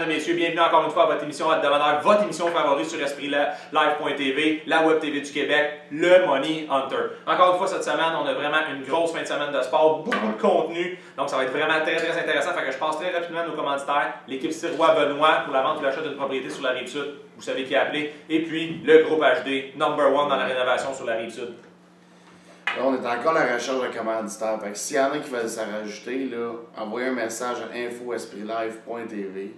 mesdames et messieurs, bienvenue encore une fois à votre émission hebdomadaire, votre émission favorite sur EspritLive.tv, la Web TV du Québec, le Money Hunter. Encore une fois cette semaine, on a vraiment une grosse fin de semaine de sport, beaucoup de contenu, donc ça va être vraiment très intéressant. Fait que je passe très rapidement à nos commanditaires, l'équipe Sirois Benoît pour la vente ou l'achat d'une propriété sur la Rive-Sud, vous savez qui a appelé, et puis le groupe HD, number one dans la rénovation sur la Rive-Sud. Là, on est encore à la recherche de commanditaires. Fait que s'il y en a qui veulent s'en rajouter, là, envoyez un message à info@espritlive.tv.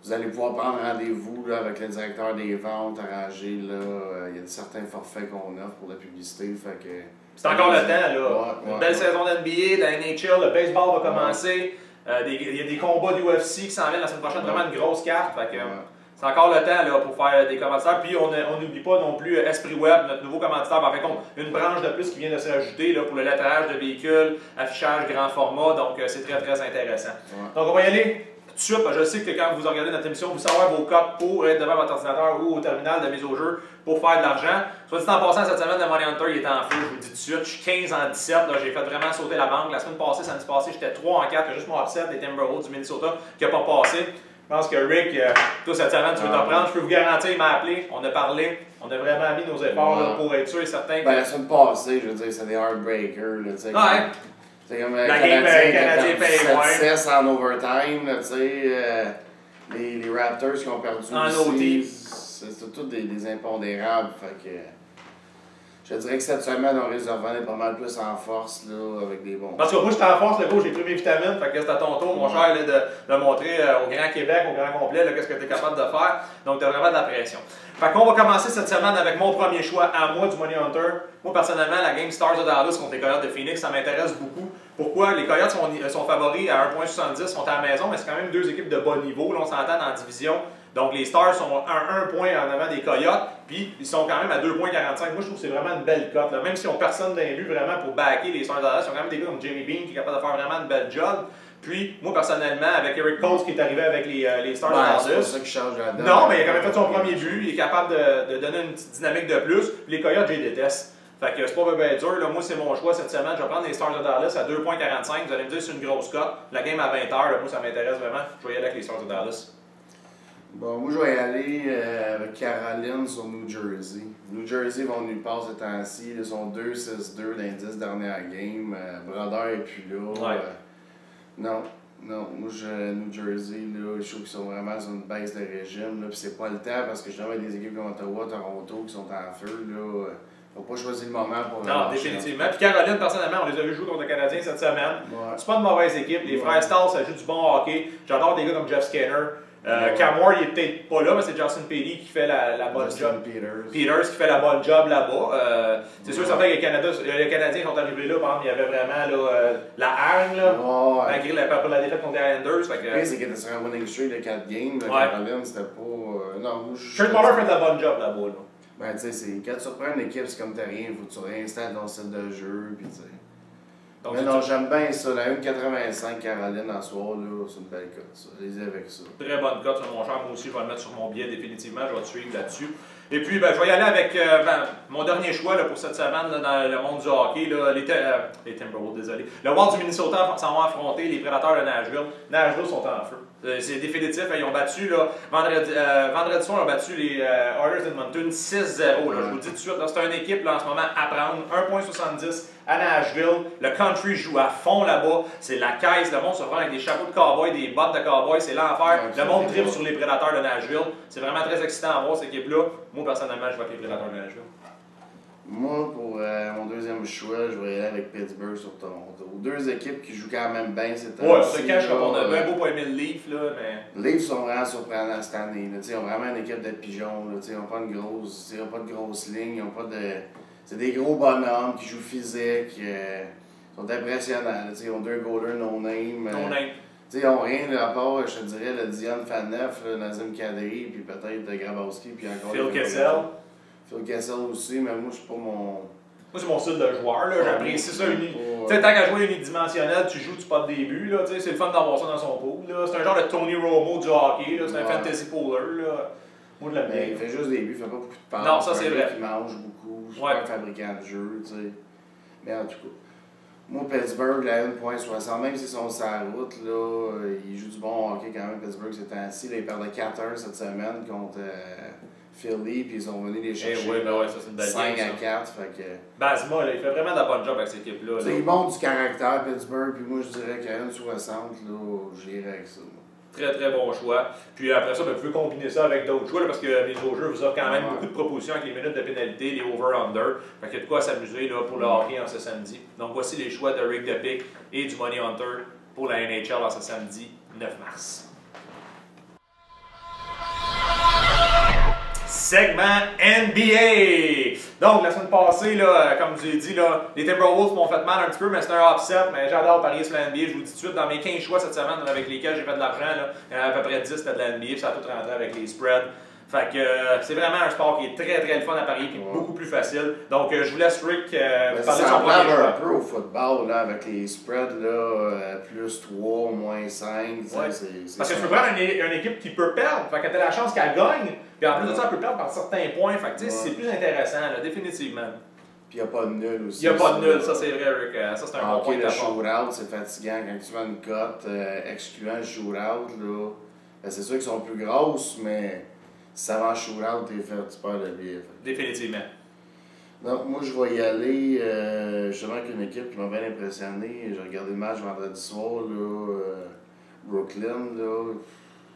Vous allez pouvoir prendre rendez-vous là, avec le directeur des ventes, arranger. Il y a certains forfaits qu'on offre pour la publicité. Fait que, c'est encore le temps, là. Ouais, Une belle saison d'NBA, de la NHL, le baseball va commencer. Il y a des combats d'UFC qui s'en viennent la semaine prochaine, vraiment une grosse carte. Fait que, c'est encore le temps là, pour faire des commanditaires. Puis on n'oublie pas non plus Esprit Web, notre nouveau commanditaire. En fin de compte, une branche de plus qui vient de se rajouter là, pour le lettrage de véhicules, affichage grand format. Donc c'est très intéressant. Donc on va y aller tout de suite. Je sais que quand vous regardez notre émission, vous savez vos codes pour être devant votre ordinateur ou au terminal de mise au jeu pour faire de l'argent. Soit dit en passant, cette semaine, le Money Hunter il est en feu, je vous le dis tout de suite. Je suis 15 en 17. J'ai fait vraiment sauter la banque. La semaine passée, samedi passé, j'étais 3 en 4. Il y a juste mon upset des Timberwolves du Minnesota qui n'a pas passé. Je pense que Rick, toi cette semaine, tu veux t'en prendre. Je peux vous garantir, il m'a appelé, on a parlé, on a vraiment mis nos efforts là, pour être sûr et certain que. Ben, la semaine passée, je veux dire, c'est des heartbreakers. Là, ouais. C'est comme la game Canadien paye moins. 7-6 en overtime, tu sais. Les Raptors qui ont perdu en aussi. C'est tout des impondérables. Fait que. Je dirais que cette semaine, on risque de revenir pas mal plus en force là, avec des bons. Parce que moi, j'étais en force, le gars, j'ai pris mes vitamines. Fait que c'est à ton tour, mon cher, là, de montrer au Grand Québec, au Grand complet, qu'est-ce que tu es capable de faire. Donc, tu as vraiment de la pression. Fait qu'on va commencer cette semaine avec mon premier choix à moi du Money Hunter. Moi, personnellement, la game Stars de Dallas contre les Coyotes de Phoenix, ça m'intéresse beaucoup. Pourquoi? Les Coyotes sont favoris à 1,70, sont à la maison, mais c'est quand même deux équipes de bas niveau. Là, on s'entend dans la division. Donc, les Stars sont à 1 point en avant des Coyotes, puis ils sont quand même à 2,45 points. Moi, je trouve que c'est vraiment une belle cote. Même s'ils n'ont personne dans les buts vraiment pour backer les Stars de Dallas, ils ont quand même des gars comme Jamie Bean qui est capable de faire vraiment une belle job. Puis, moi, personnellement, avec Eric Coles qui est arrivé avec les Stars de Dallas. C'est pas ça qui change la donne. Non, mais il a quand même fait son premier but. Il est capable de donner une petite dynamique de plus. Puis les Coyotes, je les déteste. Fait que c'est pas bien dur. Là, moi, c'est mon choix cette semaine. Je vais prendre les Stars de Dallas à 2,45. Vous allez me dire c'est une grosse cote. La game à 20h, moi, ça m'intéresse vraiment. Je vais y aller avec les Stars de Dallas. Bon, moi, je vais y aller avec Caroline sur New Jersey. New Jersey vont nulle part ce temps-ci. Ils sont 2-6-2 dans les 10 dernières games. Brodeur est plus là. Ouais. Non. Moi, New Jersey, là, je trouve qu'ils sont vraiment sur une baisse de régime. Puis c'est pas le temps parce que je avec des équipes comme Ottawa, Toronto qui sont en feu. Là. Faut pas choisir le moment pour. Non, définitivement. Puis Caroline, personnellement, on les a vu jouer contre le Canadien cette semaine. Ouais. C'est pas une mauvaise équipe. Les frères Stars, ça joue du bon hockey. J'adore des gars comme Jeff Skinner. Camore, il est peut-être pas là, mais c'est Justin Petey qui fait la bonne job. Peters qui fait la bonne job là-bas. C'est sûr, certain que les Canadiens sont arrivés là, par exemple, il y avait vraiment la hargne, là, malgré la défaite contre les Islanders. C'est qu'il était sur un winning streak de 4 games. Caroline, c'était pas. Non, Kurt Muller fait de la bonne job là-bas. Là. Ben, tu sais, quand tu reprends une équipe, c'est comme t'as rien, faut que tu réinstalles ton style de jeu, puis tu sais. Donc, mais non, j'aime bien ça. La 1,85 Caroline en soir, là, c'est une belle cote. Allez-y avec ça. Très bonne cote, mon cher. Moi aussi, je vais le mettre sur mon billet définitivement. Je vais te suivre là-dessus. Et puis, ben, je vais y aller avec mon dernier choix là, pour cette semaine là, dans le monde du hockey. Là, les Timberwolves, désolé. Le Wild du Minnesota s'en vont affronter les Prédateurs de Nashville. Nashville sont en feu. C'est définitif. Ils ont battu, là, vendredi soir, ils ont battu les Oilers d'Edmonton 6-0. Je vous le dis tout de suite, c'est une équipe là, en ce moment à prendre. 1,70 à Nashville. Le country joue à fond là-bas. C'est la caisse. Le monde se prend avec des chapeaux de cowboy, des bottes de cowboy. C'est l'enfer. Le monde tripe sur les Prédateurs de Nashville. C'est vraiment très excitant à voir cette équipe-là. Moi, personnellement, je vais avec les Prédateurs de Nashville. Moi, pour mon deuxième choix, je vais y aller avec Pittsburgh sur Toronto. Deux équipes qui jouent quand même bien cette année. Ouais, on se cache qu'on a bien beau pour aimer le Leaf, là, mais. Les Leafs sont vraiment surprenants cette année. Ils ont vraiment une équipe de pigeons. Ils n'ont pas de grosse ligne. Ils ont pas de. C'est des gros bonhommes qui jouent physique. Ils sont impressionnants. Ils ont deux goalers no-name. Ils n'ont rien à part, je te dirais, le Dion Phaneuf, Nazem Kadri, puis peut-être Grabowski, puis encore. Phil Kessel. Phil Kessel aussi, mais moi, je suis pas mon. Moi, c'est mon style de joueur. J'apprécie ça. Tant qu'à jouer unidimensionnel, tu joues, tu pas de début. C'est le fun d'avoir ça dans son pool. C'est un genre de Tony Romo du hockey. C'est un fantasy pooler. Moi, de la bien. Il fait juste des buts, il fait pas beaucoup de passes. Non, ça c'est vrai. Il mange beaucoup. C'est pas un fabricant de jeu. Mais en tout cas. Moi, Pittsburgh, la 1.60, même s'ils sont sur la route, là, ils jouent du bon hockey quand même, Pittsburgh, ces temps-ci. Ils perdent 4-1 cette semaine contre Philly, puis ils sont venus les chercher oui, ben ouais, ça, c'est une belle 5 game, à 4. Fait que... Basma, là, il fait vraiment de la bonne job avec cette équipe-là. Ils montrent du caractère, Pittsburgh, puis moi, je dirais qu'à 1.60, j'irais avec ça. Très très bon choix. Puis après ça, ben, vous pouvez combiner ça avec d'autres choix là, parce que les autres jeux vous offrent quand même beaucoup de propositions avec les minutes de pénalité, les over-under. Fait qu'il y a de quoi s'amuser là, pour le hockey en ce samedi. Donc voici les choix de Rick DePick et du Money Hunter pour la NHL en ce samedi 9 mars. Segment NBA! Donc, la semaine passée, là, comme je vous ai dit, là, les Timberwolves m'ont fait mal un petit peu, mais c'est un upset. Mais j'adore parier sur la NBA. Je vous le dis tout de suite, dans mes 15 choix cette semaine avec lesquels j'ai fait de l'argent, il y en a à peu près 10 c'était de la NBA, puis ça a tout rentré avec les spreads. Fait que c'est vraiment un sport qui est très très le fun à parier et beaucoup plus facile. Donc, je vous laisse Rick vous parler de son premier choix. Un peu au football, là, avec les spreads, là, plus 3, moins 5. Ouais. Parce que tu peux prendre une équipe qui peut perdre, fait que tu as la chance qu'elle gagne. Puis en plus de ça, elle peut perdre par certains points. Fait que c'est plus intéressant, là, définitivement. Puis il n'y a pas de nul aussi. Il n'y a pas de nul, ça c'est vrai, Rick. Ça c'est un bon point. Le shootout, c'est fatigant. Quand tu vas une cote excluant le shootout, là, ben, c'est sûr qu'ils sont plus grosses, mais si ça va en shootout, tu perds le billet. Définitivement. Donc moi, je vais y aller justement avec une équipe qui m'a bien impressionné. J'ai regardé le match vendredi soir, là, Brooklyn. Là.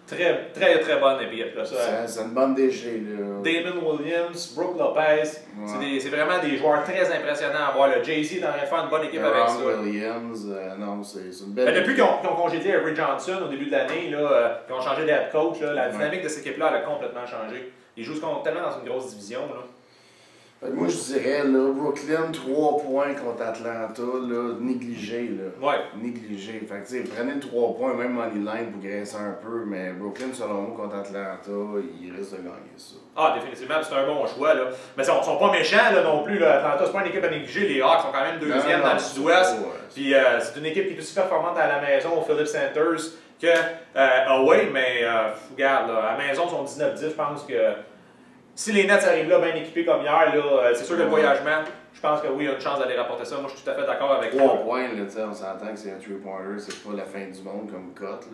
Très, très, très bonne équipe. C'est une bonne DG. Là. Damon Williams, Brook Lopez, c'est vraiment des joueurs très impressionnants à voir. Jay-Z est en train de faire une bonne équipe avec ça. Williams, non, c'est une belle depuis qu'ils ont congédié Ray Johnson au début de l'année, qu'ils ont changé d'head coach, là, la dynamique de cette équipe-là a complètement changé. Ils jouent tellement dans une grosse division. Là. Moi, je dirais, là, Brooklyn, 3 points contre Atlanta, là, négligé. Là. Ouais. Négligé. Fait que, prenez 3 points, même Moneyline pour graisser un peu, mais Brooklyn, selon moi, contre Atlanta, il risque de gagner ça. Ah, définitivement, c'est un bon choix. Là. Mais ils ne sont pas méchants là, non plus. Là. Atlanta, c'est pas une équipe à négliger. Les Hawks sont quand même deuxième dans le sud-ouest. Puis c'est une équipe qui est aussi performante à la maison au Phillips Centers que away, mais regarde, là, à la maison, ils sont 19-10. Je pense que si les Nets arrivent là bien équipés comme hier, c'est sûr que le voyagement, je pense que oui, il y a une chance d'aller rapporter ça. Moi, je suis tout à fait d'accord avec 3 points, là, on s'entend que c'est un 3-pointer, c'est pas la fin du monde comme cote.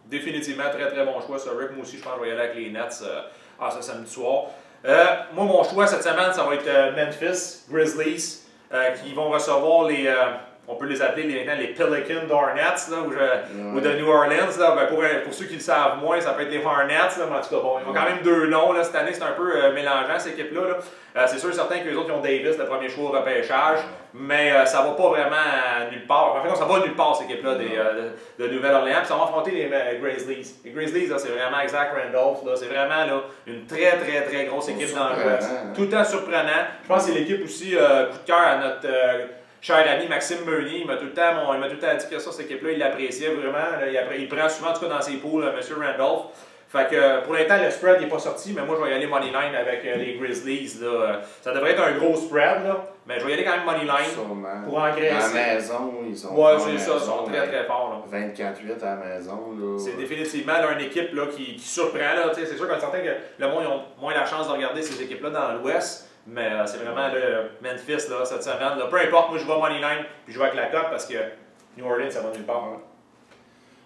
Définitivement, très très bon choix sur Rick. Moi aussi, je pense que je vais y aller avec les Nets ce samedi soir. Moi, mon choix cette semaine, ça va être Memphis Grizzlies, qui vont recevoir les... on peut les appeler maintenant les Pelican d'Hornets, ou de New Orleans. Là, ben pour ceux qui le savent moins, ça peut être les Hornets. Là, mais en tout cas, bon, ils ont quand même deux noms. Là, cette année, c'est un peu mélangeant, cette équipe-là. C'est sûr et certain qu'eux autres, ils ont Davis, le premier choix au repêchage, mais ça va pas vraiment nulle part. En fait, ça va nulle part, cette équipe-là de Nouvelle-Orléans. Puis ça va affronter les Grizzlies. Les Grizzlies, c'est vraiment Zach Randolph. C'est vraiment là, une très, très, très grosse équipe dans l'Ouest. Tout le temps surprenant. Je pense que c'est l'équipe aussi, coup de cœur à notre... cher ami Maxime Meunier, il m'a tout le temps dit que ça, cette équipe-là, il l'appréciait vraiment. Là, il prend souvent, en tout cas dans ses poules, M. Randolph. Fait que pour l'instant, le spread n'est pas sorti, mais moi, je vais y aller Moneyline avec les Grizzlies. Là. Ça devrait être un gros spread, là, mais je vais y aller quand même Moneyline pour engraisser. À la maison, ils sont forts. Ouais, c'est ça, ils sont très très forts. 24-8 à la maison. C'est définitivement là, une équipe là, qui surprend. C'est sûr qu'on est certain que le monde a moins la chance de regarder ces équipes-là dans l'Ouest. Mais c'est vraiment le Memphis là, cette semaine. Là. Peu importe, moi je vais Moneyline puis je vais avec la cote parce que New Orleans, ça va nulle part.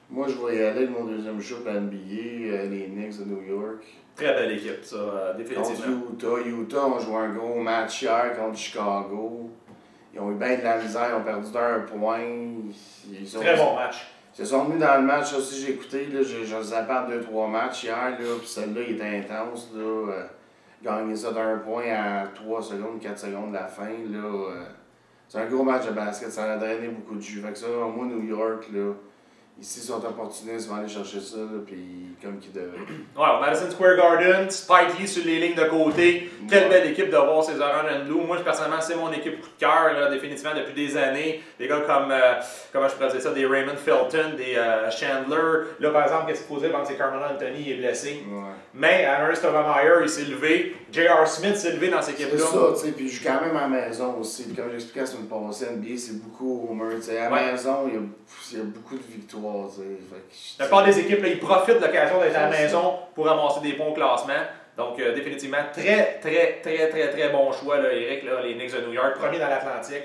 Moi, je vais y aller de mon deuxième show à NBA, les Knicks de New York. Très belle équipe, ça, définitivement. Contre Utah, on joue un gros match hier contre Chicago. Ils ont eu bien de la misère, ils ont perdu d'un point. Très bon match. Ils se sont mis dans le match aussi, j'ai écouté, j'ai zappé en 2-3 matchs hier, puis celle-là, il était intense. Gagner ça d'un point à 3 secondes, 4 secondes de la fin, c'est un gros match de basket, ça a drainé beaucoup de jus. Fait que ça, moi, New York, ici, ils sont opportunistes, ils vont aller chercher ça, puis comme qu'ils devaient. Ouais, Madison Square Garden, Spike Lee sur les lignes de côté. Quelle belle équipe de voir ces Orange and Blue. Moi, personnellement, c'est mon équipe coup de cœur, définitivement, depuis des années. Des gars comme, comment je pourrais dire ça, des Raymond Felton, des Chandler. Là, par exemple, qu'est-ce qu'il faut dire? C'est Carmelo Anthony, il est blessé. Ouais. Mais Ernest Overmeyer, il s'est levé. J.R. Smith s'est levé dans cette équipe-là. C'est ça, tu sais, puis je suis quand même à la maison aussi. Comme j'expliquais la semaine passée, NBA, c'est beaucoup Homer. À la maison, il y a beaucoup de victoires. La part des équipes, là, ils profitent de l'occasion d'être à la maison pour ramasser des points au classement. Donc, définitivement, très bon choix, là, Eric, là, les Knicks de New York, premier dans l'Atlantique.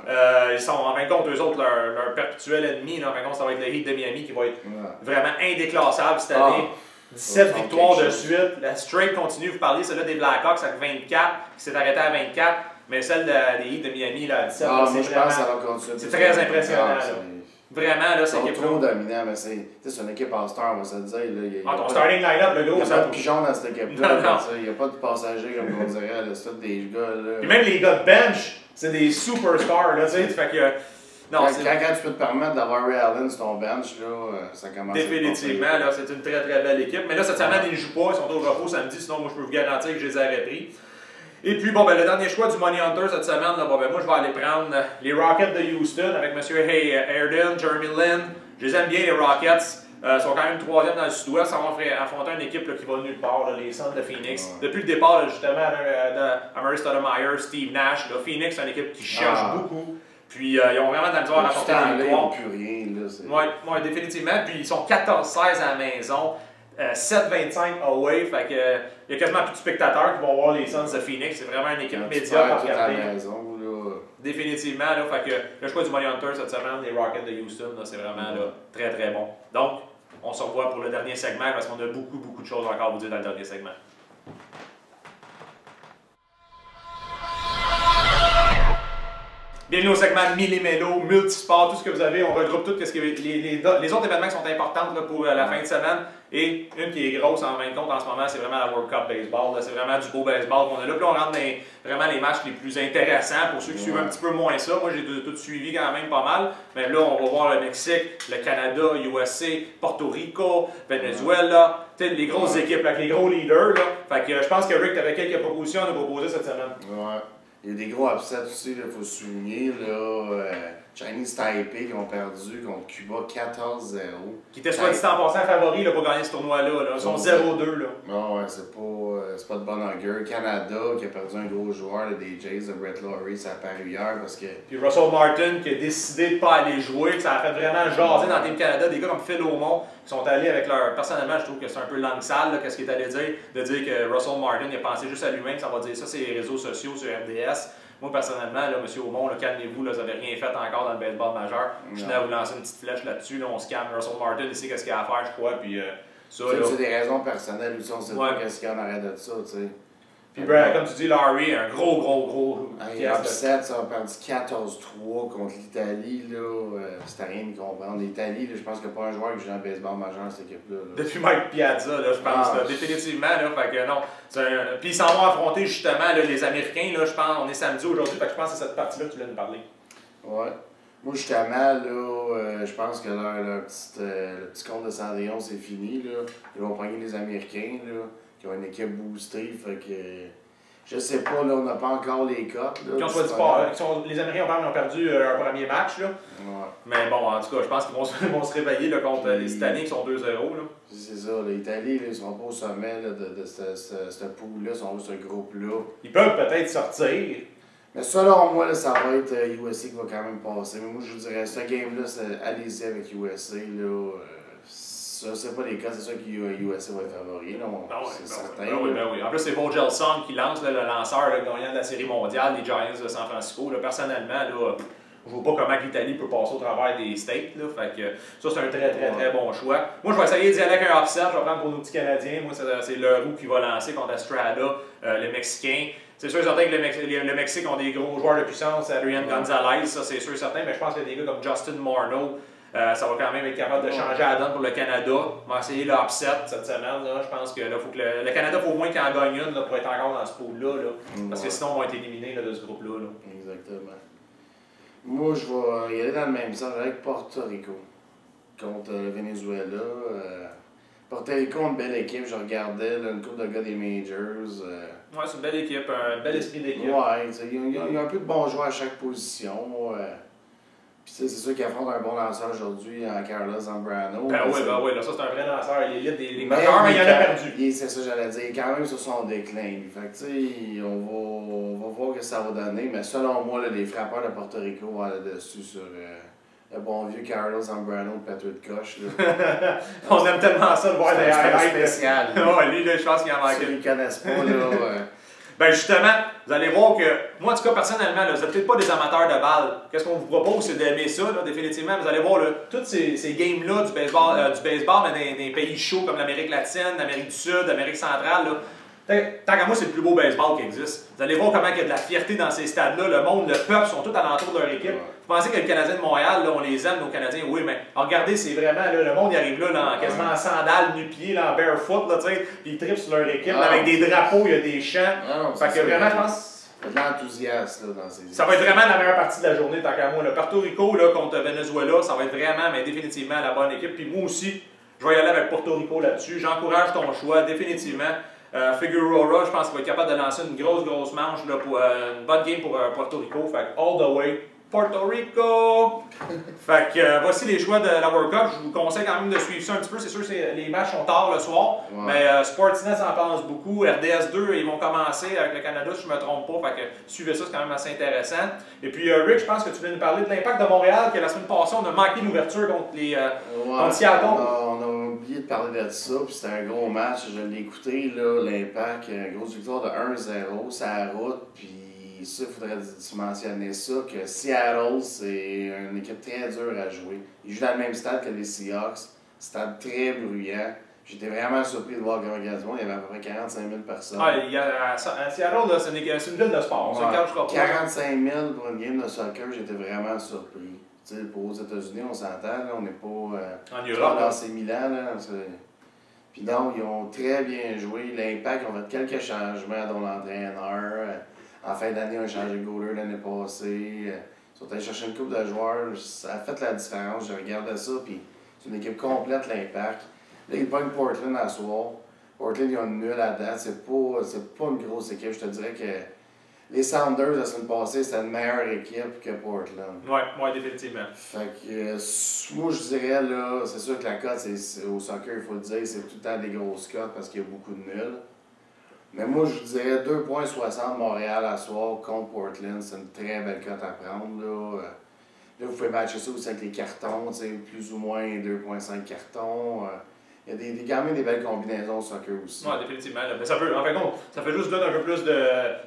Ils sont, en fin de compte, eux autres, leur perpétuel ennemi. Là, en fin de compte, ça va être le Heat de Miami qui va être vraiment indéclassable cette année. 17 victoires de suite. La streak continue. Vous parlez, celle-là des Blackhawks avec 24, qui s'est arrêtée à 24. Mais celle des Heat de Miami là, à 17, moi, c'est je pense que ça va continuer. C'est très impressionnant. Vraiment, là, c'est équipe trop dominant, mais c'est une équipe all-star, on va se le dire. Ton starting line-up, le gros, il n'y a pas de pigeon dans cette équipe-là. Il n'y a pas de passagers, comme on dirait. C'est tous des gars. Là. Puis même les gars de bench, c'est des superstars. Là, fait que, quand tu peux te permettre d'avoir Ray Allen sur ton bench, là, ça commence définitivement, là, c'est une très belle équipe. Mais là, cette semaine, ils ne jouent pas, ils sont au repos samedi, sinon moi je peux vous garantir que je les aurais pris. Et puis, bon, ben, le dernier choix du Money Hunter cette semaine, là, bon, ben, moi, je vais aller prendre les Rockets de Houston avec M. Harden, Jeremy Lin. Je les aime bien, les Rockets. Ils sont quand même 3e dans le sud-ouest. Ça va affronter une équipe là, qui va nulle part, là, les Suns de Phoenix. Depuis le départ, là, justement, Amari Stoudemire, Steve Nash, là, Phoenix, c'est une équipe qui cherche beaucoup. Puis, ils ont vraiment de la misère à apporter des victoires. Ils n'ont plus rien. Oui, définitivement. Puis, ils sont 14-16 à la maison. 7-25 away, fait que il y a quasiment plus de spectateurs qui vont voir les Suns de Phoenix. C'est vraiment une équipe médiocre à regarder. Définitivement, là, fait que le choix du Money Hunter cette semaine, les Rockets de Houston, c'est vraiment là, très bon. Donc, on se revoit pour le dernier segment parce qu'on a beaucoup de choses encore à vous dire dans le dernier segment. Bienvenue au segment Millimélo, Multisport, tout ce que vous avez. On regroupe tout ce que les autres événements qui sont importants là, pour la fin de semaine. Et une qui est grosse en fin de compte en ce moment, c'est vraiment la World Cup Baseball. C'est vraiment du beau baseball qu'on a là. Puis on rentre dans vraiment les matchs les plus intéressants pour ceux qui suivent un petit peu moins ça. Moi, j'ai tout suivi quand même pas mal. Mais là, on va voir le Mexique, le Canada, USA, Porto Rico, Venezuela. Les grosses équipes avec les gros leaders. Là. Fait que je pense que Rick, tu avais quelques propositions à nous proposer cette semaine. Ouais. Il y a des gros upsets aussi, il faut souligner. Chinese Taipei qui ont perdu contre Cuba 14-0. Qui était soit dit en passant favori là, pour gagner ce tournoi-là. Ils sont 0-2. Non, ouais, c'est pas de bon augure. Canada qui a perdu un gros joueur là, des Jays de Brett Lawrie, ça a apparu hier parce que. Puis Russell Martin qui a décidé de ne pas aller jouer, que ça a fait vraiment jaser dans le Team Canada. Des gars comme Phil Aumont qui sont allés avec leur. Personnellement, je trouve que c'est un peu langue sale, qu'est-ce qu'il est allé dire, de dire que Russell Martin il a pensé juste à lui-même, ça va dire ça, c'est les réseaux sociaux sur RDS. Moi, personnellement, là, M. Aumont, calmez-vous, vous n'avez rien fait encore dans le baseball majeur. Je tenais à vous lancer une petite flèche là-dessus. Là, on se calme. Russell Martin, il sait qu'est-ce qu'il a à faire, je crois. Puis, c'est des raisons personnelles aussi, on sait pas qu'est-ce qu'il y a en arrêt de ça, tu sais. Puis, comme tu dis, Larry, un gros. Upset, ça a perdu 14-3 contre l'Italie, là. C'était rien de comprendre. L'Italie, je pense qu'il n'y a pas un joueur qui joue en baseball majeur, cette équipe-là. Depuis Mike Piazza, là, je pense, là, définitivement, là. Fait que non. Puis, ils s'en vont affronter justement là, les Américains, là, je pense. On est samedi aujourd'hui, fait que je pense que c'est cette partie-là que tu voulais nous parler. Ouais. Moi, justement, là, je pense que le petit compte de Cendrillon, c'est fini, là. Ils vont prendre les Américains, là. Qui ont une équipe boostée, fait que je sais pas, là, on n'a pas encore les cotes. Les Américains ont perdu leur premier match, là. Ouais. Mais bon, en tout cas, je pense qu'ils vont se réveiller là, contre les Italiens qui sont 2-0. C'est ça, l'Italie, ils sont pas au sommet là, de ce pool-là, ils sont ce groupe-là. Ils peuvent peut-être sortir. Mais selon moi, là, ça va être USA qui va quand même passer. Mais moi, je vous dirais, ce game-là, allez-y avec USA, là. Ça, c'est pas les cas, c'est sûr que USA va être favori, c'est certain. Oui. En plus, c'est Vogel Song qui lance, là, le lanceur le gagnant de la Série mondiale des Giants de San Francisco. Là, personnellement, là, je vois pas comment l'Italie peut passer au travers des States. Là, fait que, ça, c'est un très bon choix. Moi, je vais essayer d'y aller avec un upset. Je vais prendre pour nos petits Canadiens. Moi, c'est Leroux qui va lancer contre Estrada, le Mexicain. C'est sûr et certain que le Mexique ont des gros joueurs de puissance. Adrian Gonzalez, ça, c'est sûr et certain. Mais je pense qu'il y a des gars comme Justin Morneau. Ça va quand même être capable de changer la donne pour le Canada. On va essayer l'upset cette semaine. Là. Je pense que là, faut que le Canada, faut au moins qu'il en gagne une là, pour être encore dans ce pool-là. Parce que sinon, on va être éliminés de ce groupe-là. Exactement. Moi, je vais y aller dans le même sens avec Porto Rico contre le Venezuela. Porto Rico, une belle équipe. Je regardais là, une couple de gars des Majors. Ouais, c'est une belle équipe, un bel esprit d'équipe. Ouais, il y a un peu de bons joueurs à chaque position. Puis c'est sûr qu'il affronte un bon lanceur aujourd'hui en Carlos Zambrano. Ben oui, là, ça c'est un vrai lanceur. Il est l'élite des majeurs, mais il en a perdu. C'est ça, j'allais dire. Il est quand même sur son déclin. Fait que tu sais, on va voir ce que ça va donner. Mais selon moi, là, les frappeurs de Porto Rico vont aller dessus sur Le bon vieux Carlos Zambrano de Patrick Koch. Là. On aime tellement ça de voir des highlights. Spécial. Ouais, lui, là, je pense qu'il en manque. Ceux qui ne connaissent pas, là. Ben justement, vous allez voir que, moi en tout cas personnellement, là, vous n'êtes peut-être pas des amateurs de balles. Qu'est-ce qu'on vous propose, c'est d'aimer ça, là, définitivement. Vous allez voir là, toutes ces games-là du baseball, mais dans des pays chauds comme l'Amérique latine, l'Amérique du Sud, l'Amérique centrale. Là. Tant qu'à moi, c'est le plus beau baseball qui existe. Vous allez voir comment il y a de la fierté dans ces stades-là. Le monde, le peuple sont tous alentour de leur équipe. Vous pensez que le Canadien de Montréal, là, on les aime, nos Canadiens, oui, mais regardez, c'est vraiment, là, le monde il arrive là, quasiment en sandales, nu-pieds, en barefoot, là, puis ils trippent sur leur équipe, avec des drapeaux, il y a des chants. Fait que vraiment, je pense. Il y a de l'enthousiasme dans ces. Ça va être vraiment la meilleure partie de la journée, tant qu'à moi. Le Porto Rico là, contre Venezuela, ça va être vraiment, mais définitivement, la bonne équipe. Puis moi aussi, je vais y aller avec Porto Rico là-dessus. J'encourage ton choix, définitivement. Figueroa, je pense qu'il va être capable de lancer une grosse manche là, pour une bonne game pour Porto Rico. Fait que all the way, Porto Rico! Fait que voici les choix de la World Cup. Je vous conseille quand même de suivre ça un petit peu. C'est sûr que les matchs sont tard le soir, mais Sportsnet en pense beaucoup. RDS 2, ils vont commencer avec le Canada, si je ne me trompe pas. Fait que suivez ça, c'est quand même assez intéressant. Et puis Rick, je pense que tu voulais nous parler de l'impact de Montréal, que la semaine passée, on a manqué l'ouverture contre les contre Seattle. On a oublié de parler de ça, puis c'était un gros match. Je l'ai écouté, l'Impact, grosse victoire de 1-0, c'est à la route, puis ça, il faudrait mentionner ça, que Seattle, c'est une équipe très dure à jouer. Ils jouent dans le même stade que les Seahawks, stade très bruyant. J'étais vraiment surpris de voir comment il y avait à peu près 45 000 personnes. À Seattle, c'est une ville de sport, on se le cachera pas. 45 000 pour une game de soccer, j'étais vraiment surpris. T'sais, pour aux États-Unis, on s'entend, on n'est pas en Europe, dans ces Milan. Puis donc, ils ont très bien joué. L'Impact, on fait quelques changements dans l'entraîneur. En fin d'année, on a changé de goaler l'année passée. Ils sont allés chercher une coupe de joueurs. Ça a fait la différence. Je regardais ça, puis c'est une équipe complète, l'Impact. Là, ils pognent Portland à soir. Portland, ils ont une nulle à date. C'est pas une grosse équipe. Je te dirais que les Sounders, la semaine passée, c'était une meilleure équipe que Portland. Oui, définitivement. Fait que, moi, je dirais, là, c'est sûr que la cote, au soccer, il faut le dire, c'est tout le temps des grosses cotes parce qu'il y a beaucoup de nuls. Mais moi, je vous dirais 2,60 Montréal à soir contre Portland. C'est une très belle cote à prendre. Là, vous pouvez matcher ça aussi avec les cartons, plus ou moins 2,5 cartons. Il y a quand même des belles combinaisons au soccer aussi. Oui, définitivement. Mais ça peut, en fait, ça fait juste donner un peu plus de.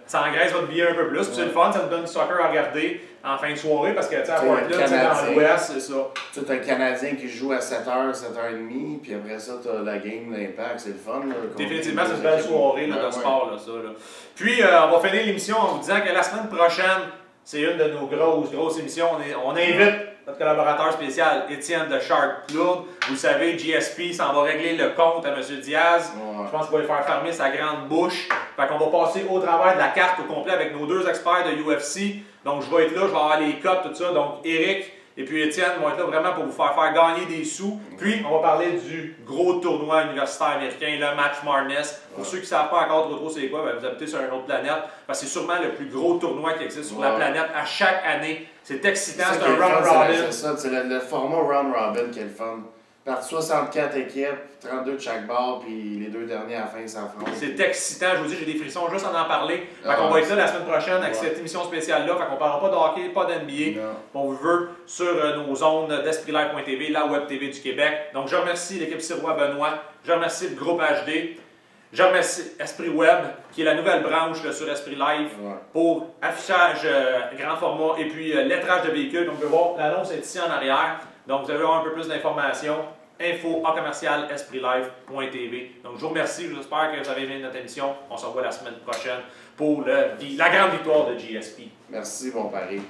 Ça engraisse votre billet un peu plus. Puis c'est le fun, ça nous donne du soccer à regarder en fin de soirée parce que, tu sais, à Portland, dans l'Ouest, c'est ça. Tu as un Canadien qui joue à 7h, 7h30, puis après ça, tu as la game, l'Impact, c'est le fun. Là, définitivement, c'est une belle soirée là, de sport, là, ça. Là. Puis, on va finir l'émission en vous disant que la semaine prochaine, c'est une de nos grosses émissions. On invite notre collaborateur spécial, Étienne de Shark Plug. Vous le savez, GSP s'en va régler le compte à M. Diaz. Je pense qu'il va lui faire fermer sa grande bouche. Fait qu'on va passer au travers de la carte au complet avec nos deux experts de UFC. Donc, je vais être là, je vais avoir les cotes, tout ça. Donc, Eric et puis Étienne vont être là vraiment pour vous faire gagner des sous. Puis, on va parler du gros tournoi universitaire américain, le Match Madness. Pour ceux qui ne savent pas encore trop c'est quoi, ben, vous habitez sur une autre planète. Parce que c'est sûrement le plus gros tournoi qui existe sur la planète à chaque année. C'est excitant, c'est un round robin. C'est ça, c'est le format round robin qui est le fun. Par 64 équipes, 32 de chaque bord, puis les deux derniers à la fin s'affrontent. C'est excitant, je vous dis, j'ai des frissons juste en parler. Fait qu'on va être là la semaine prochaine avec cette émission spéciale-là. Fait qu'on parlera pas de hockey, pas d'NBA. On vous veut sur nos ondes d'EspritLive.tv, la web TV du Québec. Donc je remercie l'équipe Sirois Benoît, je remercie le groupe HD. Je remercie Esprit Web, qui est la nouvelle branche là, sur Esprit Live pour affichage grand format et puis lettrage de véhicules. Donc, vous pouvez voir, l'annonce est ici en arrière. Donc, vous allez avoir un peu plus d'informations. info@espritllive.tv. Donc, je vous remercie. J'espère que vous avez aimé notre émission. On se revoit la semaine prochaine pour la grande victoire de GSP. Merci, bon pari.